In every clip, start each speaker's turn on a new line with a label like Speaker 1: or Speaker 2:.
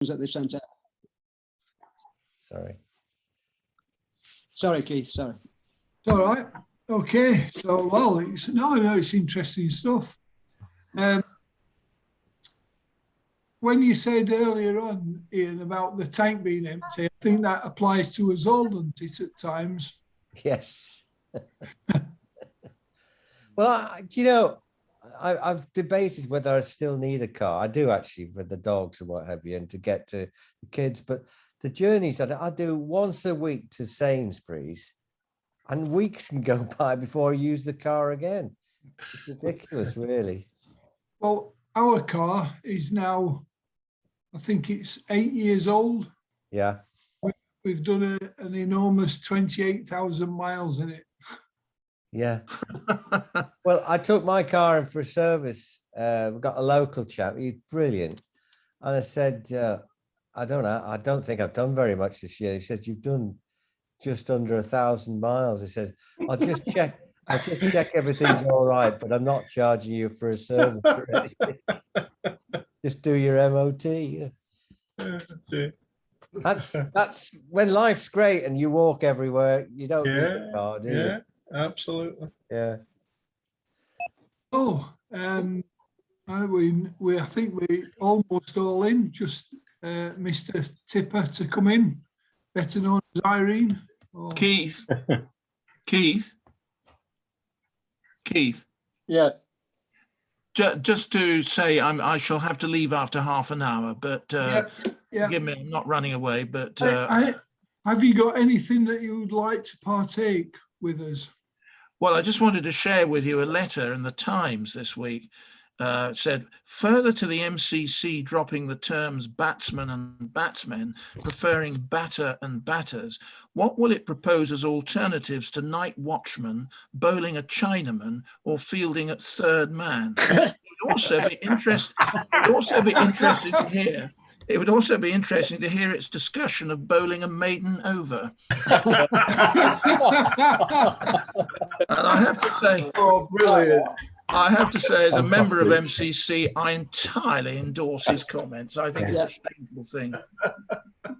Speaker 1: that they've sent out.
Speaker 2: Sorry,
Speaker 1: Keith, sorry.
Speaker 3: It's all right. Okay. So, well, it's interesting stuff. When you said earlier on, Ian, about the tank being empty, I think that applies to us all, doesn't it, at times?
Speaker 2: Yes. Well, do you know, I've debated whether I still need a car. I do actually, with the dogs and what have you, and to get to the kids. But the journeys that I do once a week to Sainsbury's, and weeks can go by before I use the car again. It's ridiculous, really.
Speaker 3: Well, our car is now, I think it's 8 years old.
Speaker 2: Yeah.
Speaker 3: We've done an enormous 28,000 miles in it.
Speaker 2: Yeah. Well, I took my car in for a service. We got a local chap. He's brilliant. And I said, I don't know. I don't think I've done very much this year. He says, you've done just under 1,000 miles. He says, I'll just check everything's all right, but I'm not charging you for a service. Just do your MOT. Yeah. That's when life's great and you walk everywhere. You don't need a car, do you?
Speaker 4: Yeah, absolutely.
Speaker 2: Yeah.
Speaker 3: Oh, I think we're almost all in. Just Mr. Tipper to come in, better known as Irene. Or...
Speaker 5: Keith.
Speaker 4: Yes.
Speaker 5: Just to say, I shall have to leave after half an hour, but
Speaker 3: yeah.
Speaker 5: forgive me, I'm not running away. But
Speaker 3: have you got anything that you would like to partake with us?
Speaker 5: Well, I just wanted to share with you a letter in the Times this week. It said, further to the MCC dropping the terms batsman and batsmen, preferring batter and batters, what will it propose as alternatives to night watchman, bowling a Chinaman, or fielding at third man? It would also be interesting to hear. It would also be interesting to hear its discussion of bowling a maiden over. And I have to say,
Speaker 4: Oh, brilliant.
Speaker 5: I have to say, as a member of MCC, I entirely endorse his comments. I think it's a shameful thing.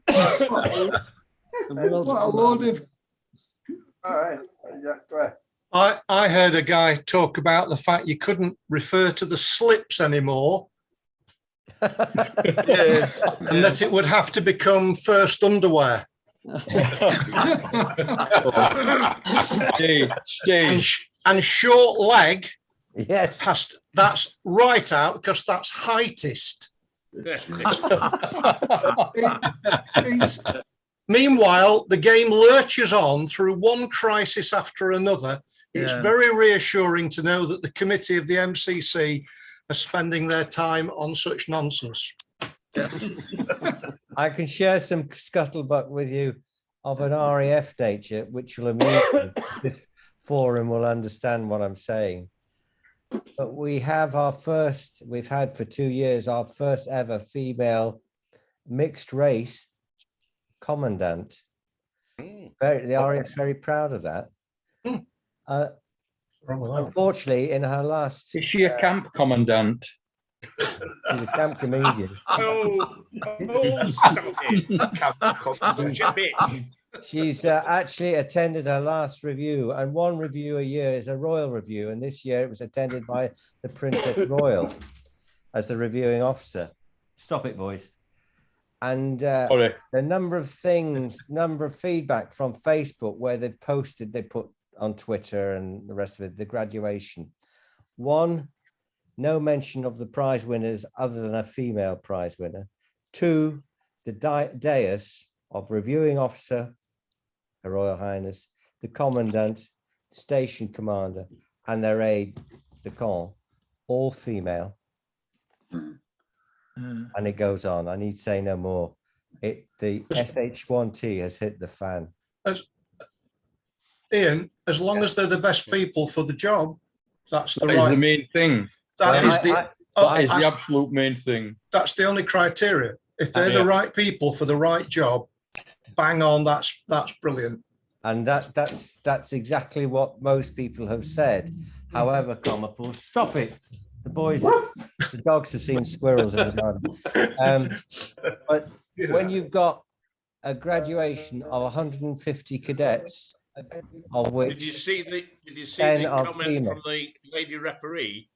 Speaker 3: What a load of...
Speaker 4: All right. Yeah, go ahead.
Speaker 6: I heard a guy talk about the fact you couldn't refer to the slips anymore,
Speaker 5: Yes.
Speaker 6: and that it would have to become first underwear. And short leg,
Speaker 2: Yes.
Speaker 6: that's right out because that's heightist. Meanwhile, the game lurches on through one crisis after another. It's very reassuring to know that the committee of the MCC are spending their time on such nonsense.
Speaker 2: I can share some scuttlebutt with you of an RAF nature, which will amuse you. This forum will understand what I'm saying. But we have we've had for 2 years, our first ever female mixed race commandant. The RAF is very proud of that. Unfortunately, in her last...
Speaker 7: Is she a camp commandant?
Speaker 2: She's a camp comedian.
Speaker 8: Stop it.
Speaker 2: She's actually attended her last review, and one review a year is a royal review, and this year it was attended by the Princess Royal as a reviewing officer. Stop it, boys. And the number of feedback from Facebook where they put on Twitter and the rest of it, the graduation. 1, no mention of the prize winners other than a female prize winner. 2, the dais of reviewing officer, Her Royal Highness, the commandant, station commander, and their aide de camp, all female. And it goes on. I need say no more. The SH1T has hit the fan.
Speaker 6: Ian, as long as they're the best people for the job, that's the
Speaker 7: main thing.
Speaker 6: That is the
Speaker 7: absolute main thing.
Speaker 6: That's the only criteria. If they're the right people for the right job, bang on, that's brilliant.
Speaker 2: And that's exactly what most people have said. However, Comical, stop it. The boys, the dogs have seen squirrels in the garden. But when you've got a graduation of 150 cadets, of
Speaker 1: Did you
Speaker 2: which
Speaker 1: see the
Speaker 2: 10 are
Speaker 1: comment
Speaker 2: female.
Speaker 1: from the lady referee?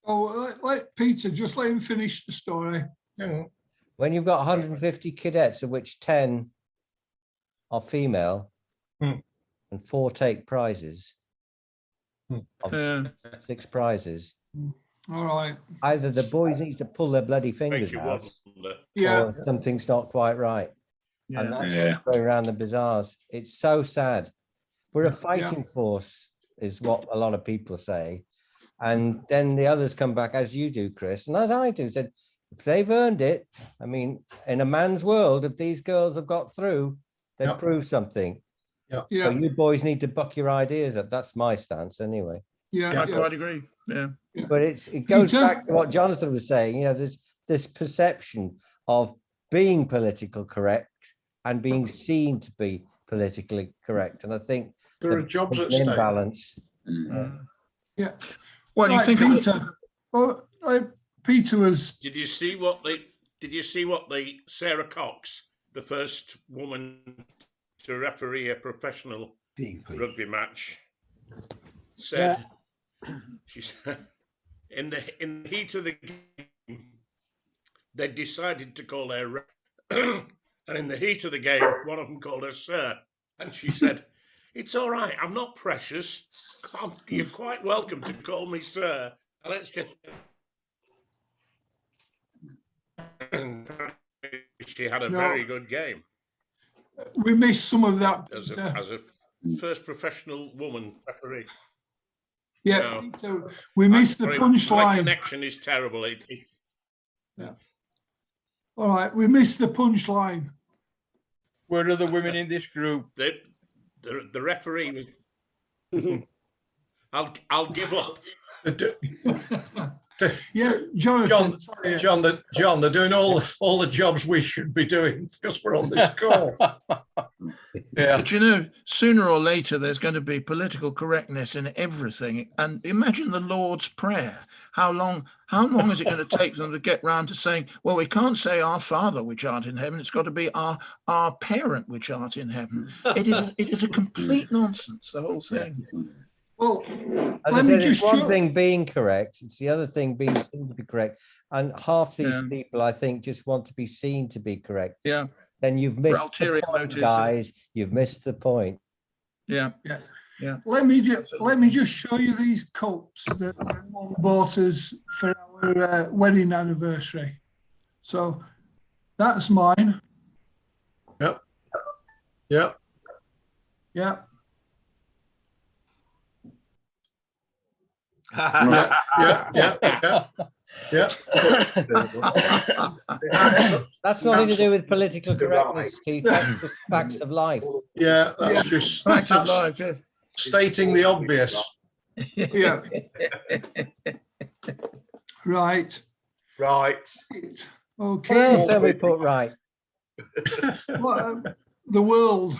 Speaker 3: Oh, let Peter, just let him finish the story.
Speaker 2: When you've got 150 cadets, of which 10 are female, and 4 take prizes, of
Speaker 5: Yeah.
Speaker 2: 6 prizes,
Speaker 3: All right.
Speaker 2: either the boys need to pull their bloody fingers
Speaker 1: Make you
Speaker 2: out,
Speaker 1: wonder.
Speaker 3: Yeah.
Speaker 2: or something's not quite right. And
Speaker 5: Yeah.
Speaker 2: that's
Speaker 7: Yeah.
Speaker 2: what's going around the bazaars. It's so sad. We're a fighting force, is what a lot of people say. And then the others come back, as you do, Chris, and as I do, said, if they've earned it, I mean, in a man's world, if these girls have got through, they've
Speaker 6: Yep.
Speaker 2: proved something.
Speaker 6: Yeah.
Speaker 3: Yeah.
Speaker 2: So you boys need to buck your ideas up. That's my stance anyway.
Speaker 3: Yeah.
Speaker 5: I
Speaker 3: Yeah.
Speaker 5: quite agree. Yeah.
Speaker 2: But it goes
Speaker 3: Peter?
Speaker 2: back to what Jonathan was saying, you know, there's this perception of being politically correct and being seen to be politically correct. And I think
Speaker 6: There are
Speaker 2: the
Speaker 6: jobs at
Speaker 2: balance
Speaker 6: stake.
Speaker 2: imbalance.
Speaker 3: Yeah.
Speaker 5: Well, you
Speaker 3: Right,
Speaker 5: think of it-
Speaker 3: Peter. Well, Peter was.
Speaker 1: Did you see what the Sarah Cox, the first woman to referee a professional rugby match, said? She said, in the heat of the game, they decided to call her ref, and in the heat of the game, one of them called her sir, and she said, "It's all right. I'm not precious. You're quite welcome to call me sir. And let's just." She had a
Speaker 3: No.
Speaker 1: very good game
Speaker 3: We missed some of that.
Speaker 1: as
Speaker 3: Peter.
Speaker 1: a first professional woman referee.
Speaker 3: Yeah,
Speaker 1: No.
Speaker 3: Peter, we missed the
Speaker 1: My
Speaker 3: punchline.
Speaker 1: connection is terrible.
Speaker 3: All right, we missed the punchline.
Speaker 7: Where are the women in this group?
Speaker 1: The referee was. I'll give up.
Speaker 3: Yeah, Jonathan. sorry.
Speaker 6: John, they're doing all the jobs we should be doing because we're on this call.
Speaker 7: Yeah.
Speaker 5: But you know, sooner or later, there's going to be political correctness in everything. And imagine the Lord's Prayer. How long is it going to take them to get round to saying, well, we can't say our Father which art in heaven. It's got to be our parent which art in heaven. It is a complete nonsense, the whole thing.
Speaker 3: Well,
Speaker 2: As I
Speaker 3: let me
Speaker 2: said, it's
Speaker 3: just
Speaker 2: one
Speaker 3: show.
Speaker 2: thing being correct, it's the other thing being seen to be correct. And half these
Speaker 5: Yeah.
Speaker 2: people, I think, just want to be seen to be correct.
Speaker 5: Yeah,
Speaker 2: Then you've missed the
Speaker 5: ulterior
Speaker 2: point,
Speaker 5: motives.
Speaker 2: guys. You've missed the point.
Speaker 5: yeah.
Speaker 3: Let me just show you these cups that Mum bought us for our wedding anniversary. So that's mine.
Speaker 6: Yeah.
Speaker 3: Yeah.
Speaker 6: Yeah.
Speaker 2: That's nothing to do with political correctness, Keith. That's the facts of life.
Speaker 6: Yeah, that's just
Speaker 5: Fact of
Speaker 6: that's
Speaker 5: life, yes.
Speaker 6: stating the obvious.
Speaker 3: Yeah. Right.
Speaker 4: Right.
Speaker 2: What
Speaker 3: Okay.
Speaker 2: else have we put right?
Speaker 3: Well, the world.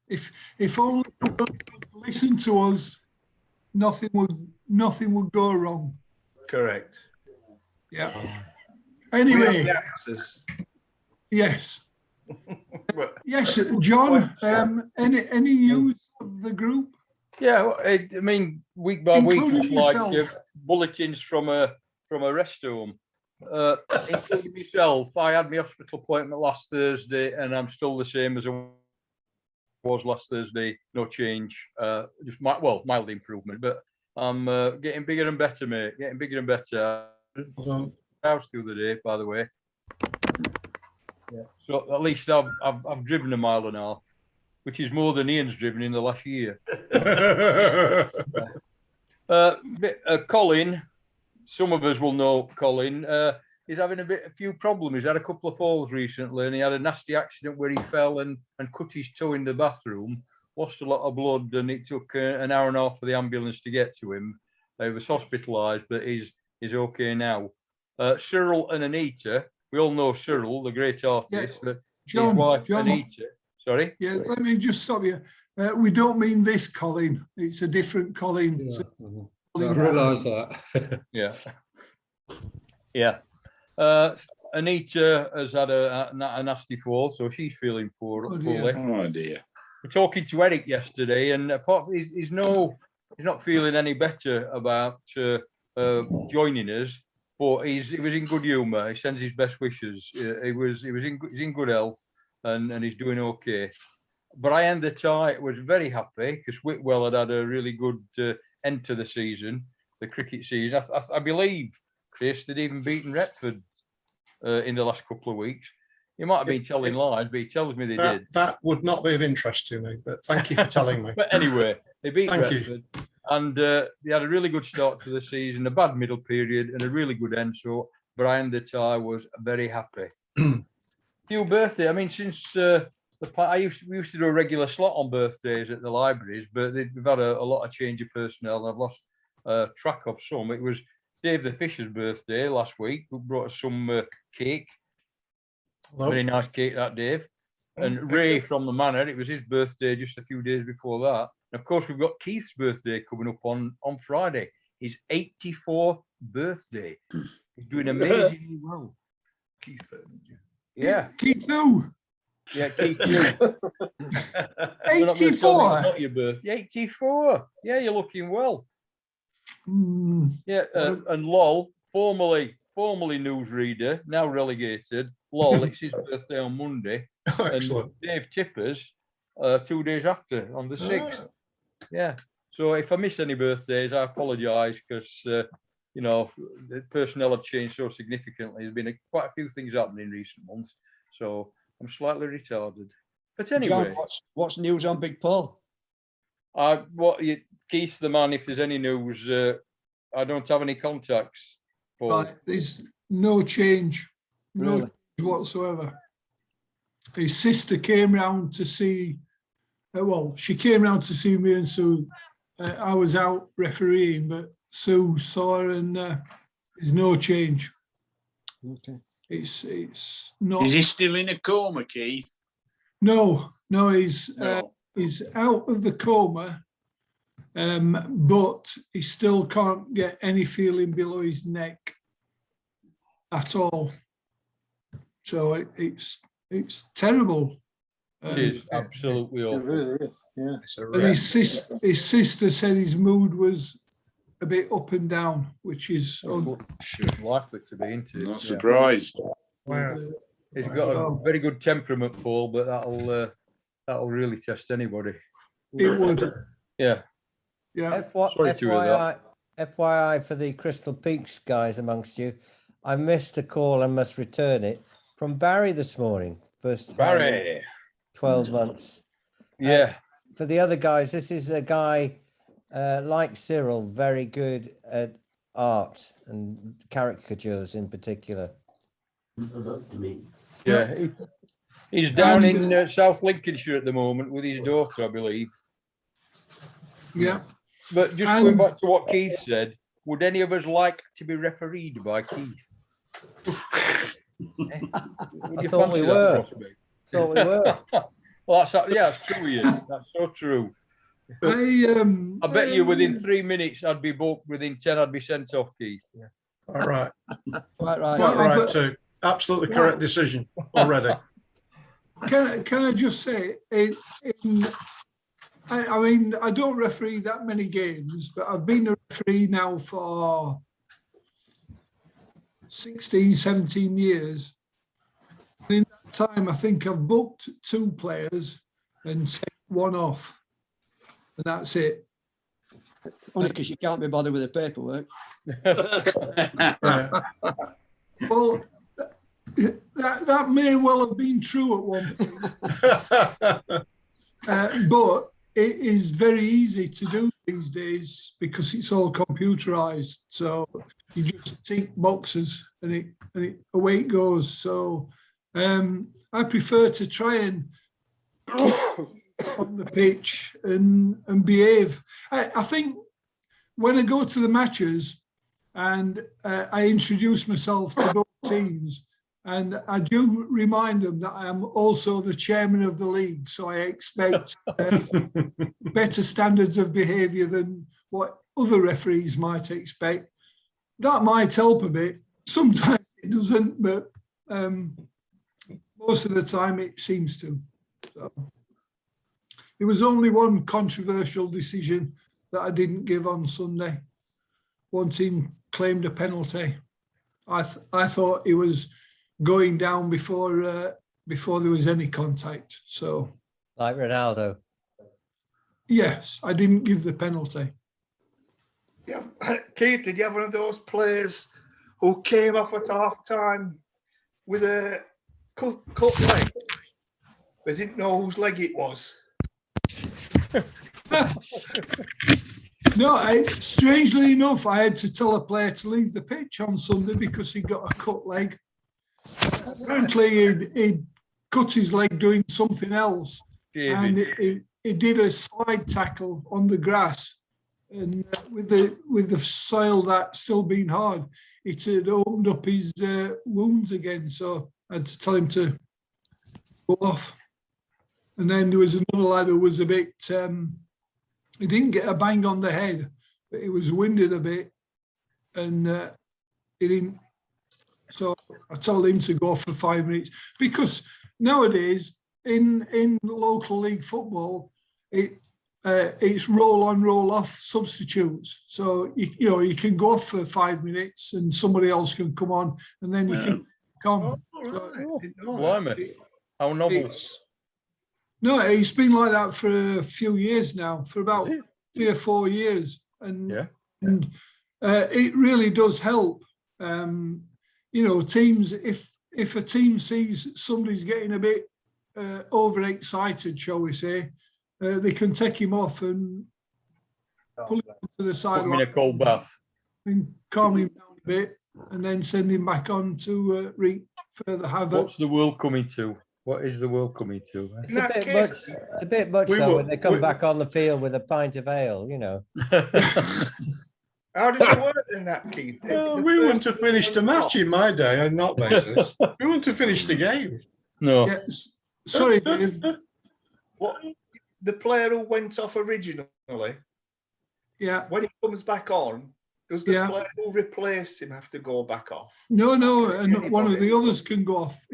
Speaker 3: If only the world would listen to us, nothing would go wrong.
Speaker 4: Correct.
Speaker 3: Yeah.
Speaker 4: We have
Speaker 3: Anyway,
Speaker 4: the answers.
Speaker 3: yes.
Speaker 4: Well,
Speaker 3: Yes, John, any news of the group?
Speaker 7: Yeah, well, I mean, week by week,
Speaker 3: Including
Speaker 7: it's like
Speaker 3: yourself.
Speaker 7: bulletins from a rest home. Including myself, I had my hospital appointment last Thursday, and I'm still the same as I was last Thursday. No change, just mild improvement, but I'm getting bigger and better, mate. Getting bigger and better. House the other day, by the way. Yeah. So at least I've driven a mile and a half, which is more than Ian's driven in the last year. Colin, some of us will know Colin. He's having a few problems. He's had a couple of falls recently, and he had a nasty accident where he fell and cut his toe in the bathroom. Lost a lot of blood, and it took an hour and a half for the ambulance to get to him. He was hospitalised, but he's okay now. Cyril and Anita, we all know Cyril, the great artist. But his wife Anita. Sorry.
Speaker 3: Yeah, let me just stop you. We don't mean this Colin. It's a different Colin. calling
Speaker 8: I
Speaker 3: that.
Speaker 8: realise that.
Speaker 7: Yeah. Yeah. Anita has had a nasty fall, so she's feeling
Speaker 3: Oh,
Speaker 7: poorly.
Speaker 3: dear.
Speaker 9: Oh dear.
Speaker 7: We're talking to Eric yesterday, and apart from he's not feeling any better about joining us, but he was in good humour. He sends his best wishes. He's in good health, and he's doing okay. But I and the tie was very happy because Whitwell had a really good end to the season, the cricket season. I believe, Chris, they'd even beaten Retford in the last couple of weeks. You might have been telling lies, but he tells me they did.
Speaker 6: That would not be of interest to me, but thank you for telling me.
Speaker 7: But anyway, they beat
Speaker 6: Thank you.
Speaker 7: Retford, and they had a really good start to the season, a bad middle period, and a really good end. So Brian the Tie was very happy. Few birthday. I mean, since we used to do a regular slot on birthdays at the libraries, but we've had a lot of change of personnel. I've lost track of some. It was Dave the Fisher's birthday last week, who brought us some cake. Very nice cake that, Dave. And Ray from the Manor, it was his birthday just a few days before that. And of course, we've got Keith's birthday coming up on Friday. His 84th birthday. He's doing amazingly well. Keith, yeah.
Speaker 3: Keith who?
Speaker 7: Yeah, Keith. You.
Speaker 3: 84.
Speaker 7: Not your birthday. 84. Yeah, you're looking well. Yeah, and Lol, formerly newsreader, now relegated. Lol, it's his birthday on Monday.
Speaker 6: Oh, excellent.
Speaker 7: And Dave Tippers, 2 days after, on the 6th. Yeah. So if I miss any birthdays, I apologise because the personnel have changed so significantly. There's been quite a few things happening in recent months, so I'm slightly retarded. But anyway,
Speaker 10: John, what's news on Big Paul?
Speaker 7: Keith's the man. If there's any news, I don't have any contacts. Paul.
Speaker 3: Right, there's no change,
Speaker 10: Really?
Speaker 3: change whatsoever. His sister came round to see. She came round to see me and Sue. I was out refereeing, but Sue saw her, and there's no change.
Speaker 10: Okay.
Speaker 3: It's not.
Speaker 9: Is he still in a coma, Keith?
Speaker 3: No, he's
Speaker 9: No.
Speaker 3: he's out of the coma, but he still can't get any feeling below his neck at all. So it's terrible.
Speaker 7: It is absolutely
Speaker 10: It
Speaker 7: awful.
Speaker 10: really is. Yeah.
Speaker 6: It's a
Speaker 3: And
Speaker 6: rare-
Speaker 3: his sister said his mood was a bit up and down, which is
Speaker 7: Likely to be, isn't it?
Speaker 9: Not
Speaker 7: Yeah.
Speaker 9: surprised.
Speaker 6: Wow.
Speaker 7: He's got a very good temperament, Paul, but that'll really test anybody.
Speaker 3: it would.
Speaker 7: Yeah.
Speaker 3: Yeah.
Speaker 7: Sorry to hear that.
Speaker 2: FYI for the Crystal Peaks guys amongst you, I missed a call and must return it from Barry this morning. First time in
Speaker 9: Barry.
Speaker 2: 12 months.
Speaker 7: Yeah.
Speaker 2: For the other guys, this is a guy like Cyril, very good at art and caricatures in particular.
Speaker 7: Yeah. He's down in South Lincolnshire at the moment with his daughter, I believe.
Speaker 3: Yeah.
Speaker 7: But just going back to what Keith said, would any of us like to be refereed by Keith? Would you
Speaker 2: thought we
Speaker 7: fancy that
Speaker 2: were.
Speaker 7: prospect?
Speaker 2: Thought we were.
Speaker 7: Well, that's true, Ian. That's so true. I bet you within 3 minutes I'd be booked. Within 10, I'd be sent off, Keith. Yeah.
Speaker 6: All right.
Speaker 10: Quite right.
Speaker 3: Well,
Speaker 6: Quite right too. Absolutely correct decision already.
Speaker 3: Can I just say, I mean, I don't referee that many games, but I've been a referee now for 16, 17 years. And in that time, I think I've booked 2 players and sent 1 off. And that's it.
Speaker 10: Only because you can't be bothered with the paperwork.
Speaker 6: Right.
Speaker 3: Well, that may well have been true at one point. But it is very easy to do these days because it's all computerized. So you just tick boxes and it away it goes. So I prefer to try and keep on the pitch and behave. I think when I go to the matches and I introduce myself to both teams, and I do remind them that I am also the chairman of the league, so I expect better standards of behaviour than what other referees might expect. That might help a bit. Sometimes it doesn't, but most of the time it seems to. So, there was only one controversial decision that I didn't give on Sunday. One team claimed a penalty. I thought it was going down before there was any contact. So,
Speaker 2: like Ronaldo.
Speaker 3: Yes, I didn't give the penalty.
Speaker 4: Yeah. Keith, did you have one of those players who came off at half time with a cut leg? They didn't know whose leg it was.
Speaker 3: No, strangely enough, I had to tell a player to leave the pitch on Sunday because he got a cut leg. Apparently, he'd cut his leg doing something else, and he did a slide tackle on the grass, and with the soil that still being hard, it had opened up his wounds again. So I had to tell him to go off. And then there was another lad who was a bit. He didn't get a bang on the head, but he was winded a bit, and he didn't. So I told him to go off for 5 minutes, because nowadays in local league football, it's roll on, roll off substitutes. So you can go off for 5 minutes and somebody else can come on, and then you can come.
Speaker 7: Blimey. How novel.
Speaker 3: No, it's been like that for a few years now, for about 3 or 4 years, and it really does help. Teams, if a team sees somebody's getting a bit overexcited, shall we say, they can take him off and pull him to the sideline.
Speaker 7: Put him in a cold bath.
Speaker 3: And calm him down a bit, and then send him back on to wreak further havoc.
Speaker 7: What's the world coming to? What is the world coming to?
Speaker 2: It's a bit much though when they come back on the field with a pint of ale,
Speaker 4: How does it work in that, Keith?
Speaker 6: We wouldn't have finished the match in my day on that basis. We wouldn't have finished the game.
Speaker 7: No.
Speaker 3: Yes. Sorry, Dave.
Speaker 4: What, the player who went off originally, when he comes back on, does the player who replaced him have to go back off?
Speaker 3: No, and one of the others can go off.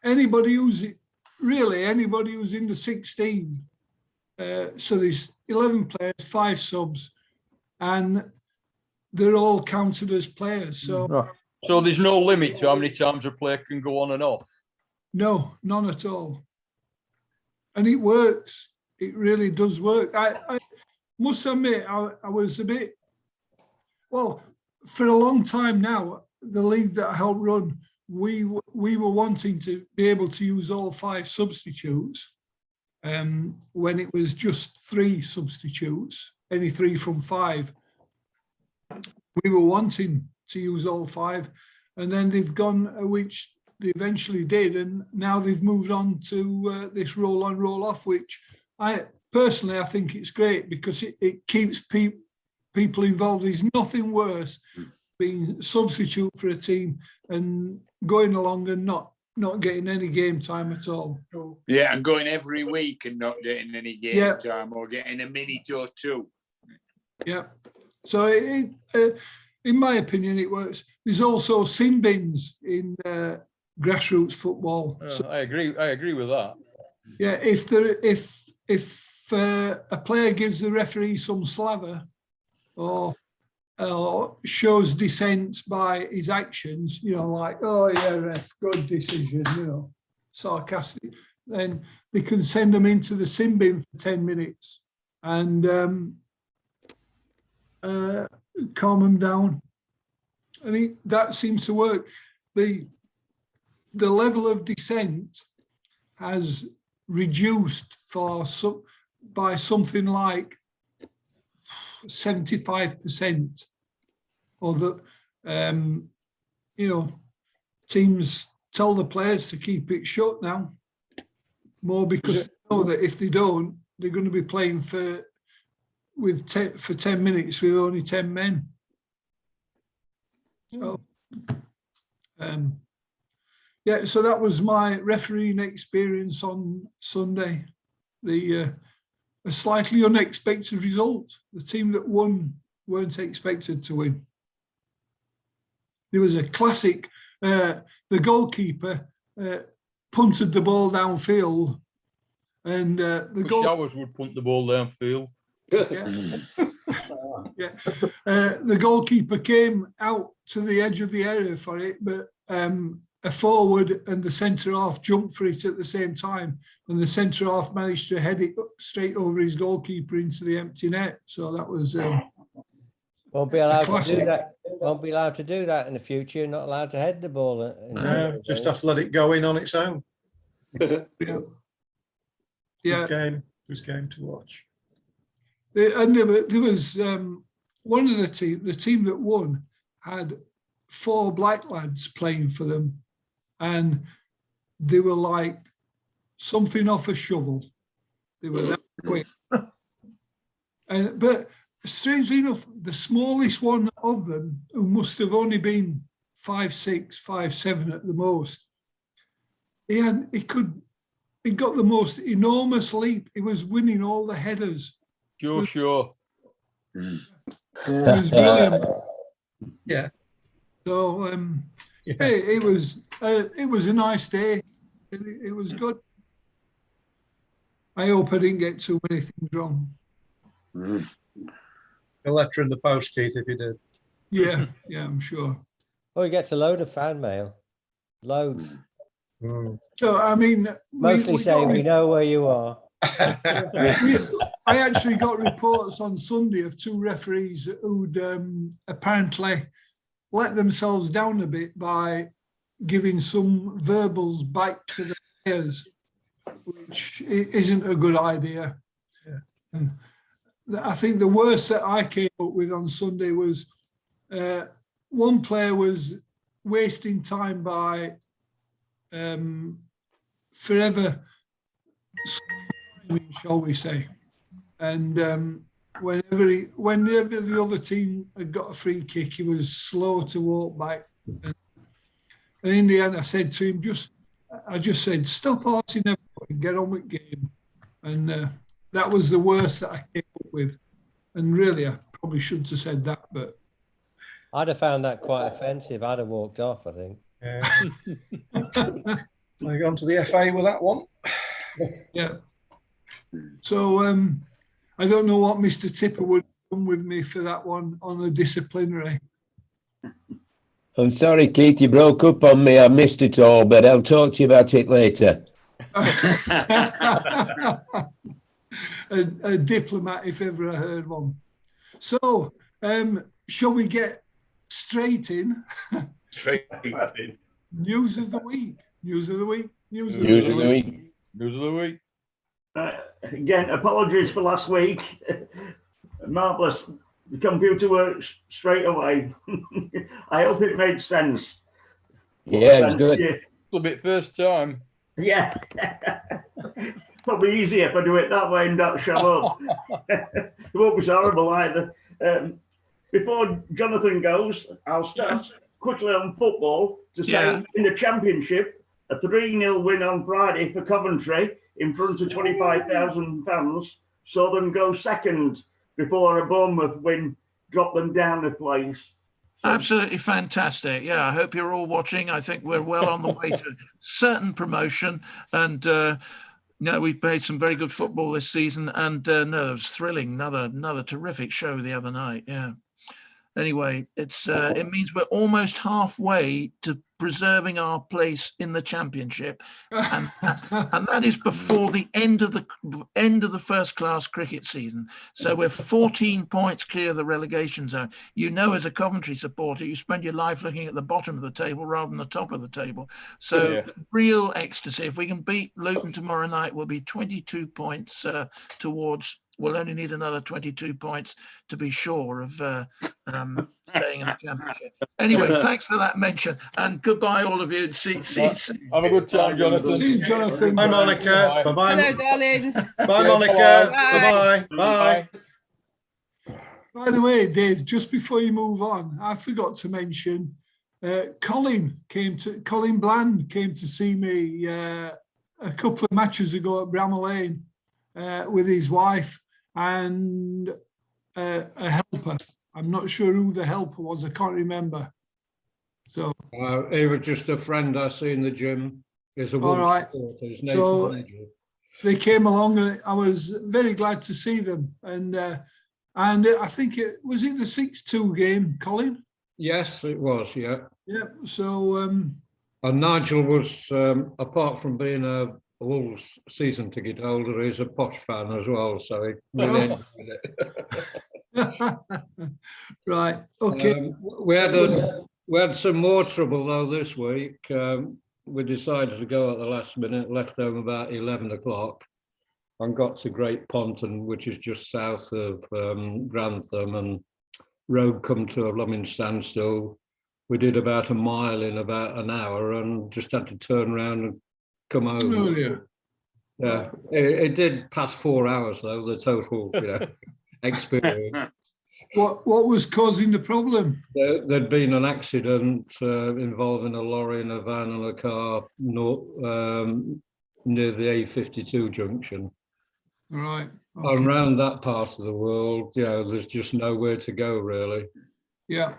Speaker 3: Anybody who's in the 16. So there's 11 players, 5 subs, and they're all counted as players. So
Speaker 7: there's no limit to how many times a player can go on and off?
Speaker 3: No, none at all. And it works. It really does work. I must admit, I was a bit, for a long time now, the league that I helped run, we were wanting to be able to use all 5 substitutes when it was just 3 substitutes, any 3 from 5. We were wanting to use all 5, and then they've gone, which they eventually did, and now they've moved on to this roll on, roll off, which I think it's great because it keeps people involved. There's nothing worse being substitute for a team and going along and not getting any game time at all.
Speaker 9: Yeah, and going every week and not getting any game time or getting a minute or 2.
Speaker 3: Yeah. So in my opinion, it works. There's also sin bins in grassroots football. So,
Speaker 7: I agree with that.
Speaker 3: Yeah, if a player gives the referee some slaver or shows dissent by his actions, like, oh yeah, ref, good decision, sarcastic, then they can send them into the sin bin for 10 minutes and calm them down. I think that seems to work. The level of dissent has reduced by something like 75%, or that teams tell the players to keep it shut now, more because they know that if they don't, they're going to be playing for 10 minutes with only 10 men. So, so that was my refereeing experience on Sunday. The a slightly unexpected result. The team that won weren't expected to win. There was a classic, the goalkeeper punted the ball downfield, and the
Speaker 7: Showers would punt the ball downfield.
Speaker 3: The goalkeeper came out to the edge of the area for it, but a forward and the centre half jumped for it at the same time, and the centre half managed to head it straight over his goalkeeper into the empty net. So that was
Speaker 2: won't be allowed to do that. Won't be allowed to do that in the future. You're not allowed to head the ball.
Speaker 6: No, just have to let it go in on its own.
Speaker 3: Yeah.
Speaker 6: Good game to watch.
Speaker 3: And there was one of the team that won had 4 black lads playing for them, and they were like something off a shovel. They were that quick. But strangely enough, the smallest one of them, who must have only been 5'6", 5'7" at the most, he got the most enormous leap. He was winning all the headers.
Speaker 7: Sure.
Speaker 3: It was brilliant.
Speaker 6: Yeah.
Speaker 3: So it was a nice day. It was good. I hope I didn't get too many things wrong.
Speaker 6: A letter in the post, Keith, if you did.
Speaker 3: Yeah, I'm sure.
Speaker 2: Oh, he gets a load of fan mail. Loads.
Speaker 3: So, I mean...
Speaker 2: Mostly saying we know where you are.
Speaker 3: I actually got reports on Sunday of 2 referees who'd apparently let themselves down a bit by giving some verbals back to the players, which isn't a good idea. Yeah. I think the worst that I came up with on Sunday was one player was wasting time by forever, shall we say. And whenever the other team had got a free kick, he was slow to walk back. And in the end, I said to him, I just said, stop arsing everybody, get on with game. And that was the worst that I came up with. And really, I probably shouldn't have said that, but
Speaker 2: I'd have found that quite offensive. I'd have walked off, I think.
Speaker 6: I gone to the FA with that one.
Speaker 3: Yeah. So I don't know what Mr. Tipper would come with me for that one on a disciplinary.
Speaker 8: I'm sorry, Keith, you broke up on me. I missed it all, but I'll talk to you about it later.
Speaker 3: a diplomat, if ever I heard one. So, shall we get straight in?
Speaker 1: Straight in.
Speaker 3: News of the week. News of the week.
Speaker 8: News of the week.
Speaker 7: News of the week.
Speaker 11: Again, apologies for last week. Marvellous. The computer works straight away. I hope it made sense.
Speaker 8: Yeah, it was good.
Speaker 11: Yeah.
Speaker 7: A little bit first time.
Speaker 11: Yeah. Probably easier if I do it that way and not show up. It won't be so horrible either. Before Jonathan goes, I'll start quickly on football to say in the Championship, a 3-0 win on Friday for Coventry in front of 25,000 fans saw them go second before a Bournemouth win dropped them down a place.
Speaker 5: Absolutely fantastic. Yeah, I hope you're all watching. I think we're well on the way to certain promotion. And, we've played some very good football this season. And, it was thrilling. Another terrific show the other night. Yeah. Anyway, it means we're almost halfway to preserving our place in the Championship, and that is before the end of the first-class cricket season. So we're 14 points clear of the relegation zone. You know, as a Coventry supporter, you spend your life looking at the bottom of the table rather than the top of the table. So real ecstasy. If we can beat Luton tomorrow night, we'll be 22 points towards. We'll only need another 22 points to be sure of staying in the Championship. Anyway, thanks for that mention, and goodbye, all of you. See.
Speaker 7: Have a good time, Jonathan.
Speaker 3: See you, Jonathan.
Speaker 6: Bye, Monica. Bye-bye.
Speaker 12: Hello, darlings.
Speaker 6: Bye, Monica. Bye-bye. Bye.
Speaker 3: By the way, Dave, just before you move on, I forgot to mention Colin Bland came to see me a couple of matches ago at Bramall Lane. with his wife and a helper. I'm not sure who the helper was. I can't remember. So
Speaker 6: he was just a friend I see in the gym. He's a
Speaker 3: all right. So they came along, and I was very glad to see them. And I think it was the 6-2 game, Colin.
Speaker 6: Yes, it was. Yeah.
Speaker 3: Yeah. So
Speaker 6: and Nigel was, apart from being a Wolves season ticket holder, he's a Posh fan as well. So he really enjoyed it.
Speaker 3: Right. Okay.
Speaker 6: We had some more trouble though this week. We decided to go at the last minute, left home about 11 o'clock and got to Great Ponton, which is just south of Grantham, and road come to a blooming standstill. We did about a mile in about an hour and just had to turn around and come home.
Speaker 3: Oh, yeah.
Speaker 6: Yeah, it did pass 4 hours though, the total experience.
Speaker 3: What was causing the problem?
Speaker 6: There'd been an accident involving a lorry and a van and a car near the A52 junction.
Speaker 3: Right.
Speaker 6: Okay. And around that part of the world, there's just nowhere to go really.
Speaker 3: Yeah.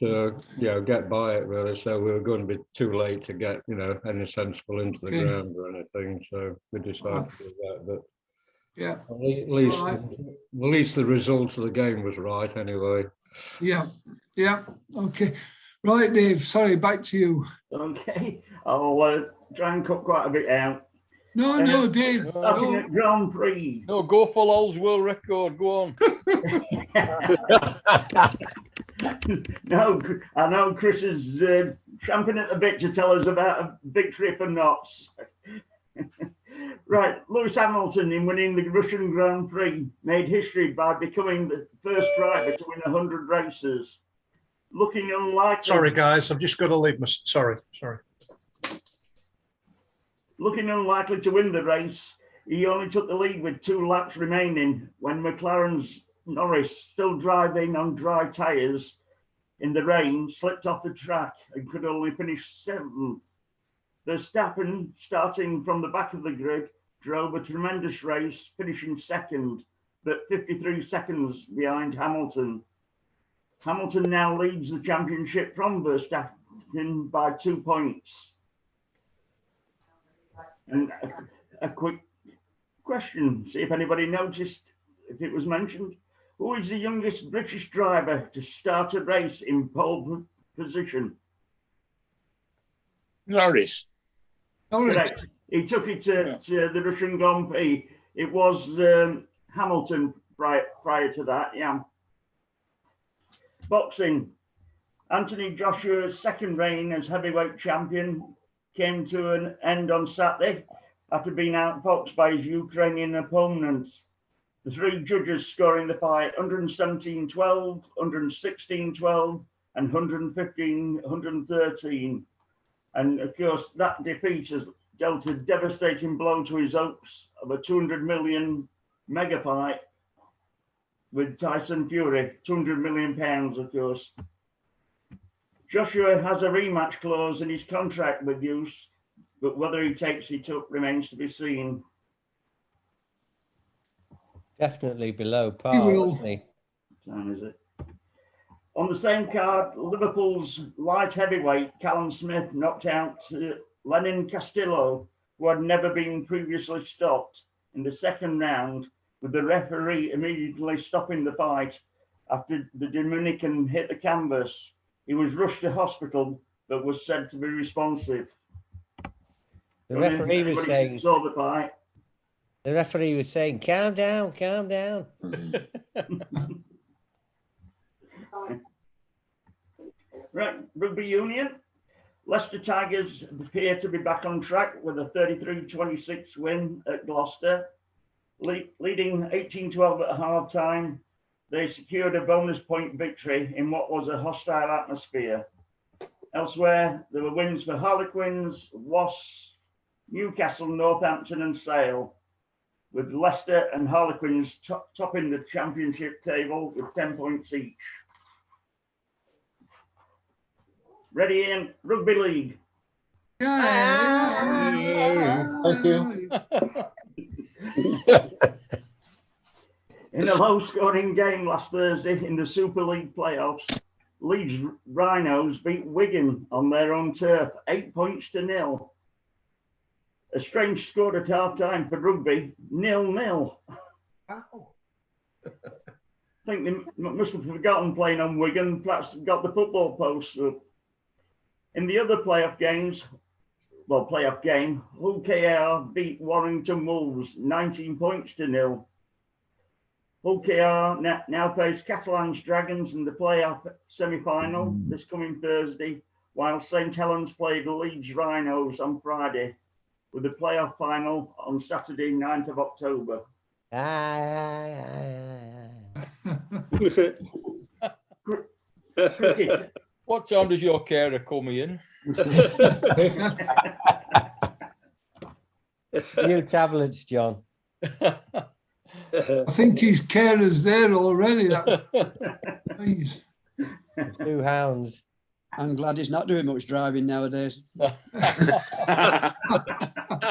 Speaker 6: To get by it really. So we were going to be too late to get any sensible into the ground or anything. So we decided to do that. But
Speaker 3: yeah,
Speaker 6: at least the result of the game was right anyway.
Speaker 3: Yeah. Okay. Right, Dave. Sorry, back to you.
Speaker 11: Okay. I'll try and cut quite a bit out.
Speaker 3: No, Dave.
Speaker 11: Starting at Grand Prix.
Speaker 7: No, go for Lowell's world record. Go on.
Speaker 11: No, I know Chris is champing at the bit to tell us about a victory for Notts. Right, Lewis Hamilton, in winning the Russian Grand Prix, made history by becoming the first driver to win 100 races. Looking unlikely.
Speaker 6: Sorry, guys, I've just got to leave. Sorry.
Speaker 11: Looking unlikely to win the race, he only took the lead with 2 laps remaining when McLaren's Norris, still driving on dry tyres in the rain, slipped off the track and could only finish 7th. Verstappen, starting from the back of the grid, drove a tremendous race, finishing 2nd, but 53 seconds behind Hamilton. Hamilton now leads the championship from Verstappen by 2 points. And a quick question, see if anybody noticed, if it was mentioned. Who is the youngest British driver to start a race in pole position?
Speaker 9: Norris.
Speaker 11: Correct. He took it to the Russian Grand Prix. It was Hamilton prior to that, yeah. Boxing. Anthony Joshua's 2nd reign as heavyweight champion came to an end on Saturday after being outboxed by his Ukrainian opponents. The 3 judges scoring the fight 117-12, 116-12, and 115-113. And of course, that defeat has dealt a devastating blow to his hopes of a 200 million mega fight with Tyson Fury, 200 million pounds, of course. Joshua has a rematch clause in his contract with Use, but whether he takes it up remains to be seen.
Speaker 2: Definitely below par, isn't he?
Speaker 11: What time is it? On the same card, Liverpool's light heavyweight Callum Smith knocked out Lenin Castillo, who had never been previously stopped, in the 2nd round, with the referee immediately stopping the fight after the Dominican hit the canvas. He was rushed to hospital, but was said to be responsive.
Speaker 2: The referee was saying,
Speaker 11: saw the fight.
Speaker 2: The referee was saying, calm down, calm down.
Speaker 11: Right, rugby union. Leicester Tigers appear to be back on track with a 33-26 win at Gloucester. Leading 18-12 at half-time, they secured a bonus point victory in what was a hostile atmosphere. Elsewhere, there were wins for Harlequins, Wasps, Newcastle, Northampton and Sale, with Leicester and Harlequins topping the championship table with 10 points each. Ready, Ian? Rugby League.
Speaker 3: Yeah.
Speaker 6: Thank you.
Speaker 11: In a low-scoring game last Thursday in the Super League playoffs, Leeds Rhinos beat Wigan on their own turf, 8 points to 0. A strange score at half-time for rugby, 0-0.
Speaker 4: Wow.
Speaker 11: I think they must have forgotten playing on Wigan, perhaps got the football posts up. In the other playoff game, Hull KR beat Warrington Wolves 19 points to 0. Hull KR now plays Catalans Dragons in the playoff semi-final this coming Thursday, while St Helens played Leeds Rhinos on Friday, with the playoff final on Saturday, 9th of October. Cricket.
Speaker 7: What time does your carer come in?
Speaker 2: New tablets, John.
Speaker 3: I think his carer's there already. That's nice.
Speaker 2: 2 hounds.
Speaker 10: I'm glad he's not doing much driving nowadays.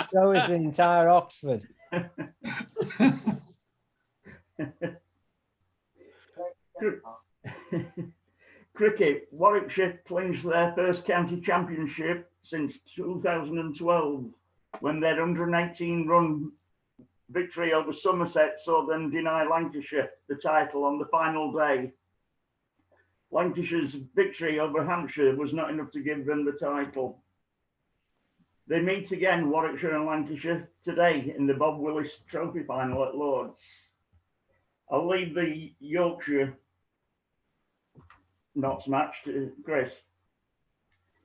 Speaker 2: So is the entire Oxford.
Speaker 11: Cricket. Warwickshire clinched their first county championship since 2012, when their 118-run victory over Somerset saw them deny Lancashire the title on the final day. Lancashire's victory over Hampshire was not enough to give them the title. They meet again, Warwickshire and Lancashire, today in the Bob Willis Trophy final at Lord's. I'll leave the Yorkshire Notts match to Chris.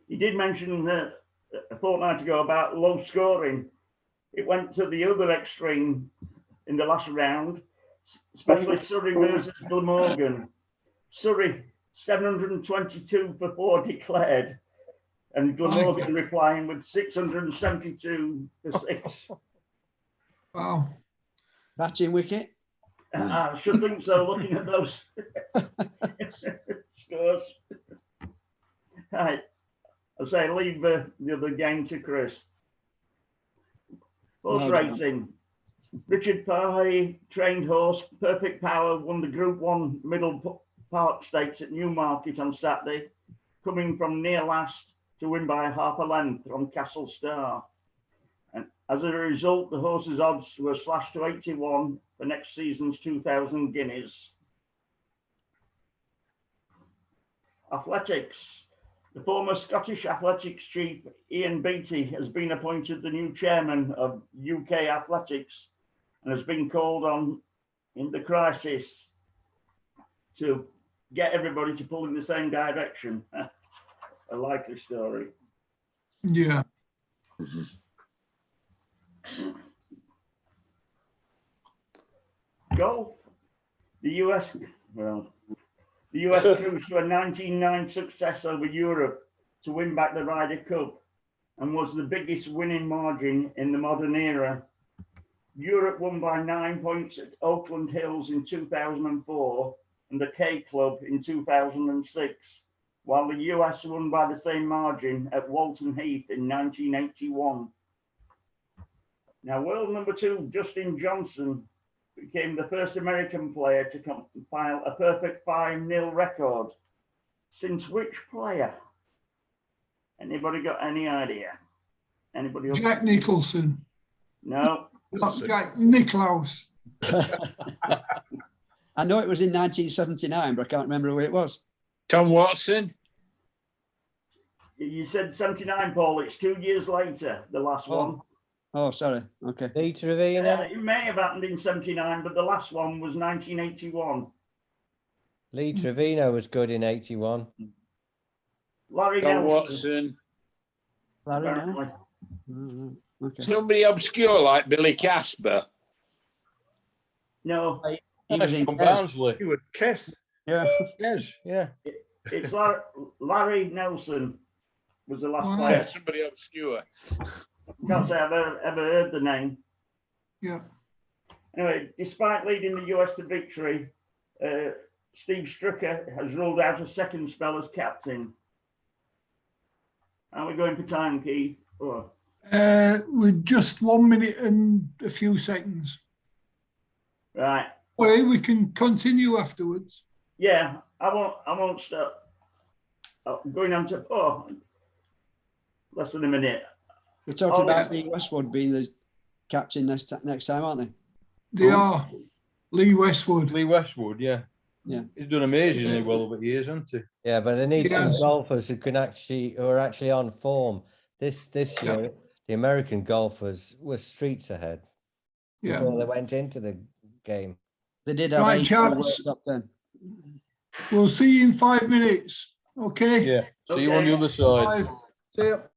Speaker 11: He did mention a fortnight ago about low scoring. It went to the other extreme in the last round, especially Surrey versus Glamorgan. Surrey 722 for 4 declared, and Glamorgan replying with 672 for 6.
Speaker 3: Wow.
Speaker 10: Batting wicket.
Speaker 11: I should think so, looking at those scores. Right. I'll say leave the other game to Chris. Horse racing. Richard Pye, trained horse, Perfect Power, won the Group 1 Middle Park Stakes at Newmarket on Saturday, coming from near last to win by half a length from Castle Star. And as a result, the horse's odds were slashed to 81 for next season's 2,000 guineas. Athletics. The former Scottish Athletics chief, Ian Beattie, has been appointed the new chairman of UK Athletics and has been called on in the crisis to get everybody to pull in the same direction. A likely story.
Speaker 3: Yeah.
Speaker 11: Golf. The US cruised to a 19-9 success over Europe to win back the Ryder Cup and was the biggest winning margin in the modern era. Europe won by 9 points at Oakland Hills in 2004 and the K Club in 2006, while the US won by the same margin at Walton Heath in 1981. Now, world number 2, Justin Johnson, became the first American player to compile a perfect 5-0 record. Since which player? Anybody got any idea? Anybody else?
Speaker 3: Jack Nicholson.
Speaker 11: No.
Speaker 3: Not Jack Nicklaus.
Speaker 10: I know it was in 1979, but I can't remember who it was.
Speaker 9: Tom Watson.
Speaker 11: You said 79, Paul. It's 2 years later, the last one.
Speaker 10: Oh, sorry. Okay.
Speaker 2: Lee Trevino.
Speaker 11: It may have happened in 79, but the last one was 1981.
Speaker 2: Lee Trevino was good in 81.
Speaker 11: Larry
Speaker 9: Tom
Speaker 11: Nelson.
Speaker 9: Watson.
Speaker 10: Larry
Speaker 11: apparently.
Speaker 10: Nelson. Okay.
Speaker 9: Somebody obscure like Billy Casper.
Speaker 11: No,
Speaker 10: He was in
Speaker 7: From
Speaker 10: Kes.
Speaker 7: Barnsley.
Speaker 4: He would kiss.
Speaker 10: Yeah.
Speaker 7: Yes, yeah.
Speaker 11: it's Larry Nelson was the last
Speaker 3: Wow.
Speaker 11: player.
Speaker 9: Yeah, somebody obscure.
Speaker 11: Can't say I've ever heard the name.
Speaker 3: Yeah.
Speaker 11: Anyway, despite leading the US to victory, Steve Stricker has ruled out a second spell as captain. How are we going for time, Keith? Oh.
Speaker 3: With just 1 minute and a few seconds.
Speaker 11: Right.
Speaker 3: Well, we can continue afterwards.
Speaker 11: Yeah, I won't stop. Going on to less than a minute.
Speaker 10: They're talking about Lee Westwood being the captain next time, aren't they?
Speaker 3: They are. Lee Westwood.
Speaker 7: Lee Westwood, yeah.
Speaker 10: Yeah.
Speaker 7: He's done amazingly well over the years, hasn't he?
Speaker 2: Yeah, but they need some
Speaker 3: Yes.
Speaker 2: golfers who are actually on form. This year, the American golfers were streets ahead
Speaker 3: Yeah.
Speaker 2: before they went into the game.
Speaker 10: They did have
Speaker 3: Right,
Speaker 10: 8
Speaker 3: chaps.
Speaker 10: top 10.
Speaker 3: We'll see you in 5 minutes. Okay.
Speaker 7: Yeah. See you on the other side.
Speaker 3: 5. See ya.